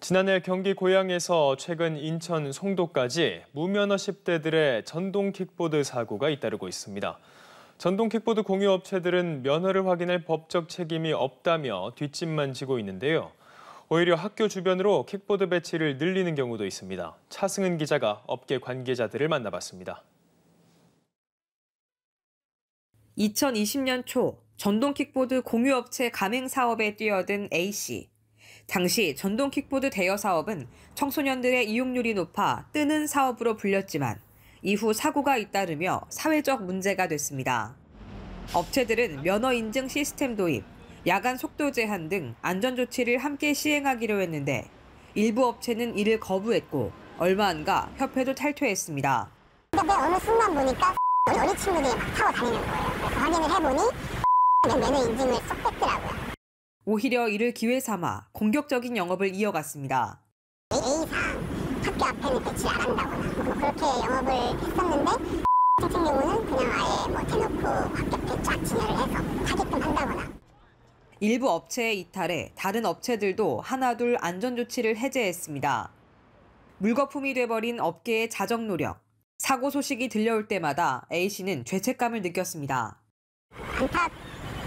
지난해 경기 고양에서 최근 인천 송도까지 무면허 10대들의 전동 킥보드 사고가 잇따르고 있습니다. 전동 킥보드 공유업체들은 면허를 확인할 법적 책임이 없다며 뒷짐만 지고 있는데요. 오히려 학교 주변으로 킥보드 배치를 늘리는 경우도 있습니다. 차승은 기자가 업계 관계자들을 만나봤습니다. 2020년 초 전동 킥보드 공유업체 가맹 사업에 뛰어든 A씨. 당시 전동 킥보드 대여 사업은 청소년들의 이용률이 높아 뜨는 사업으로 불렸지만 이후 사고가 잇따르며 사회적 문제가 됐습니다. 업체들은 면허 인증 시스템 도입, 야간 속도 제한 등 안전조치를 함께 시행하기로 했는데 일부 업체는 이를 거부했고 얼마 안 가 협회도 탈퇴했습니다. 근데 어느 순간 보니까 어린 친구들이 막 타고 다니는 거예요. 그래서 확인을 해보니 면허 인증을 쏙 뺐더라고요. 오히려 이를 기회 삼아 공격적인 영업을 이어갔습니다. A상 학교 앞에는 배치를 안 한다거나 그렇게 영업을 했었는데 같은 경우는 그냥 아예 대놓고 학교 앞에 쫙 진열을 해서 하게끔 한다거나. 일부 업체의 이탈에 다른 업체들도 하나둘 안전조치를 해제했습니다. 물거품이 돼버린 업계의 자정 노력. 사고 소식이 들려올 때마다 A씨는 죄책감을 느꼈습니다.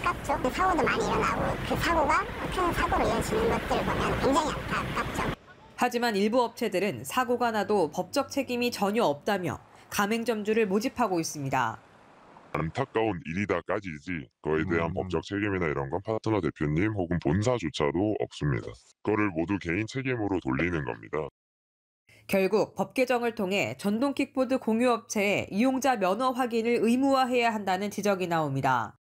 안타깝죠. 사고도 많이 일어나고 그 사고가 큰 사고로 이어지는 것들을 보면 굉장히 안타깝죠. 하지만 일부 업체들은 사고가 나도 법적 책임이 전혀 없다며 가맹점주를 모집하고 있습니다. 안타까운 일이다까지지 그거에 대한 법적 책임이나 이런 건 파트너 대표님 혹은 본사조차도 없습니다. 그거를 모두 개인 책임으로 돌리는 겁니다. 결국 법 개정을 통해 전동 킥보드 공유업체에 이용자 면허 확인을 의무화해야 한다는 지적이 나옵니다.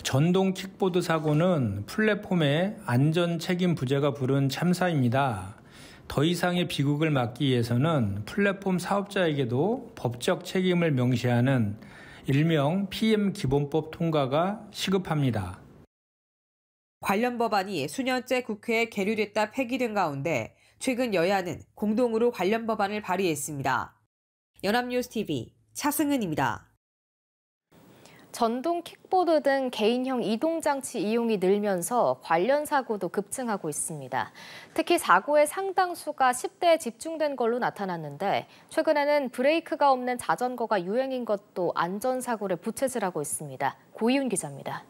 전동 킥보드 사고는 플랫폼의 안전 책임 부재가 부른 참사입니다. 더 이상의 비극을 막기 위해서는 플랫폼 사업자에게도 법적 책임을 명시하는 일명 PM 기본법 통과가 시급합니다. 관련 법안이 수년째 국회에 계류됐다 폐기된 가운데 최근 여야는 공동으로 관련 법안을 발의했습니다. 연합뉴스TV 차승은입니다. 전동 킥보드 등 개인형 이동장치 이용이 늘면서 관련 사고도 급증하고 있습니다. 특히 사고의 상당수가 10대에 집중된 걸로 나타났는데 최근에는 브레이크가 없는 자전거가 유행인 것도 안전사고를 부채질하고 있습니다. 고이훈 기자입니다.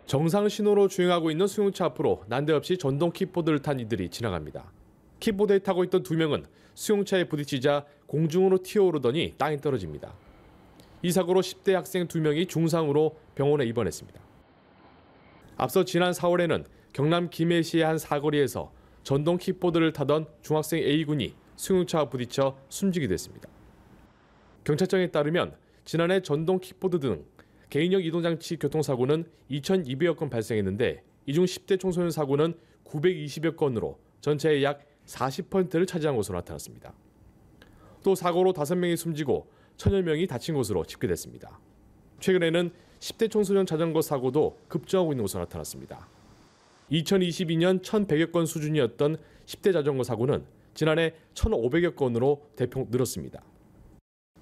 정상 신호로 주행하고 있는 수용차 앞으로 난데없이 전동 킥보드를 탄 이들이 지나갑니다. 킥보드에 타고 있던 2명은 수용차에 부딪히자 공중으로 튀어오르더니 땅에 떨어집니다. 이 사고로 10대 학생 2명이 중상으로 병원에 입원했습니다. 앞서 지난 4월에는 경남 김해시의 한 사거리에서 전동 킥보드를 타던 중학생 A군이 수용차와 부딪혀 숨지게 됐습니다. 경찰청에 따르면 지난해 전동 킥보드 등 개인형 이동장치 교통사고는 2,200여 건 발생했는데 이 중 10대 청소년 사고는 920여 건으로 전체의 약 40%를 차지한 것으로 나타났습니다. 또 사고로 5명이 숨지고 1,000여 명이 다친 것으로 집계됐습니다. 최근에는 10대 청소년 자전거 사고도 급증하고 있는 것으로 나타났습니다. 2022년 1,100여 건 수준이었던 10대 자전거 사고는 지난해 1,500여 건으로 대폭 늘었습니다.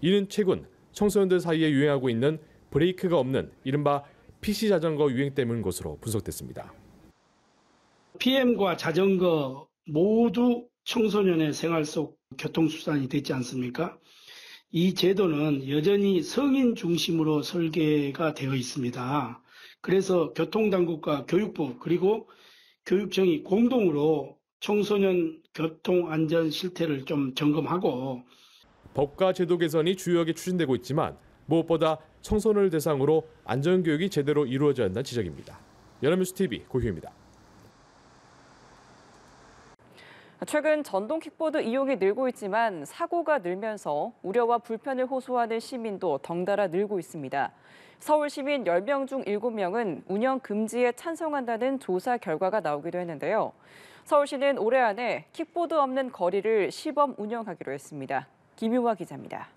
이는 최근 청소년들 사이에 유행하고 있는 브레이크가 없는 이른바 PC 자전거 유행 때문인 것으로 분석됐습니다. PM과 자전거 모두 청소년의 생활 속 교통수단이 됐지 않습니까? 이 제도는 여전히 성인 중심으로 설계가 되어 있습니다. 그래서 교통당국과 교육부 그리고 교육청이 공동으로 청소년 교통안전 실태를 좀 점검하고 법과 제도 개선이 주요하게 추진되고 있지만 무엇보다 청소년을 대상으로 안전교육이 제대로 이루어져야 한다는 지적입니다. 연합뉴스TV 고휴입니다. 최근 전동 킥보드 이용이 늘고 있지만 사고가 늘면서 우려와 불편을 호소하는 시민도 덩달아 늘고 있습니다. 서울 시민 10명 중 7명은 운영 금지에 찬성한다는 조사 결과가 나오기도 했는데요. 서울시는 올해 안에 킥보드 없는 거리를 시범 운영하기로 했습니다. 김유화 기자입니다.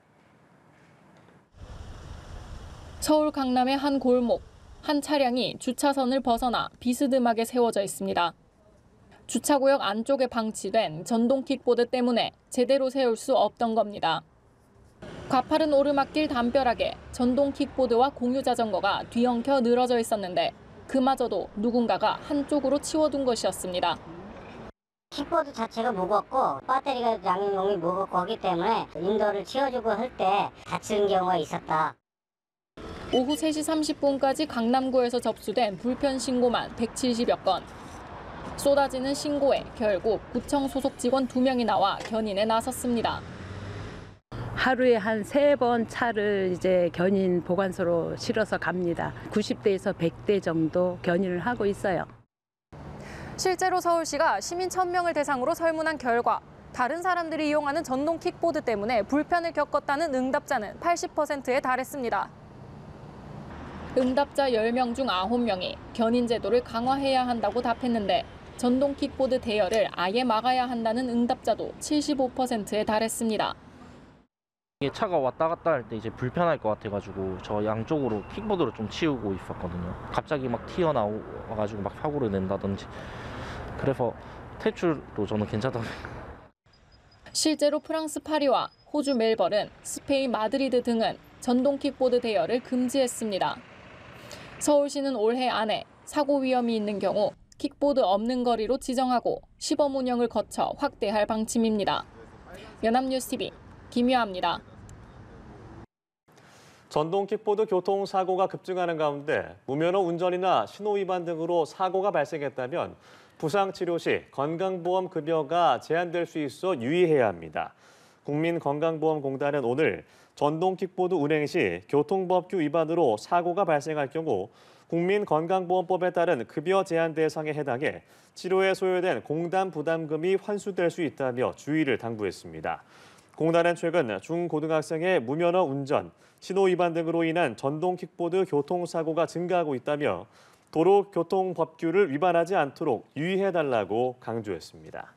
서울 강남의 한 골목, 한 차량이 주차선을 벗어나 비스듬하게 세워져 있습니다. 주차구역 안쪽에 방치된 전동 킥보드 때문에 제대로 세울 수 없던 겁니다. 가파른 오르막길 담벼락에 전동 킥보드와 공유 자전거가 뒤엉켜 늘어져 있었는데 그마저도 누군가가 한쪽으로 치워둔 것이었습니다. 킥보드 자체가 무겁고 배터리가 양용이 무겁고 하기 때문에 인도를 치워주고 할 때 다치는 경우가 있었다. 오후 3시 30분까지 강남구에서 접수된 불편 신고만 170여 건. 쏟아지는 신고에 결국 구청 소속 직원 2명이 나와 견인에 나섰습니다. 하루에 한 3번 차를 이제 견인 보관소로 실어서 갑니다. 90대에서 100대 정도 견인을 하고 있어요. 실제로 서울시가 시민 1000명을 대상으로 설문한 결과 다른 사람들이 이용하는 전동 킥보드 때문에 불편을 겪었다는 응답자는 80%에 달했습니다. 응답자 10명 중 9명이 견인 제도를 강화해야 한다고 답했는데 전동 킥보드 대여를 아예 막아야 한다는 응답자도 75%에 달했습니다. 이게 차가 왔다 갔다 할 때 이제 불편할 것 같아가지고 저 양쪽으로 킥보드로 좀 치우고 있었거든요. 갑자기 막 튀어나와가지고 막 사고를 낸다든지. 그래서 퇴출도 저는 괜찮다고 생각해요. 실제로 프랑스 파리와 호주 멜버른, 스페인 마드리드 등은 전동 킥보드 대여를 금지했습니다. 서울시는 올해 안에 사고 위험이 있는 경우 킥보드 없는 거리로 지정하고 시범 운영을 거쳐 확대할 방침입니다. 연합뉴스TV 김유아입니다. 전동 킥보드 교통사고가 급증하는 가운데 무면허 운전이나 신호위반 등으로 사고가 발생했다면 부상치료 시 건강보험 급여가 제한될 수 있어 유의해야 합니다. 국민건강보험공단은 오늘 전동 킥보드 운행 시 교통법규 위반으로 사고가 발생할 경우 국민건강보험법에 따른 급여 제한 대상에 해당해 치료에 소요된 공단 부담금이 환수될 수 있다며 주의를 당부했습니다. 공단은 최근 중고등학생의 무면허 운전, 신호 위반 등으로 인한 전동 킥보드 교통사고가 증가하고 있다며 도로교통법규를 위반하지 않도록 유의해달라고 강조했습니다.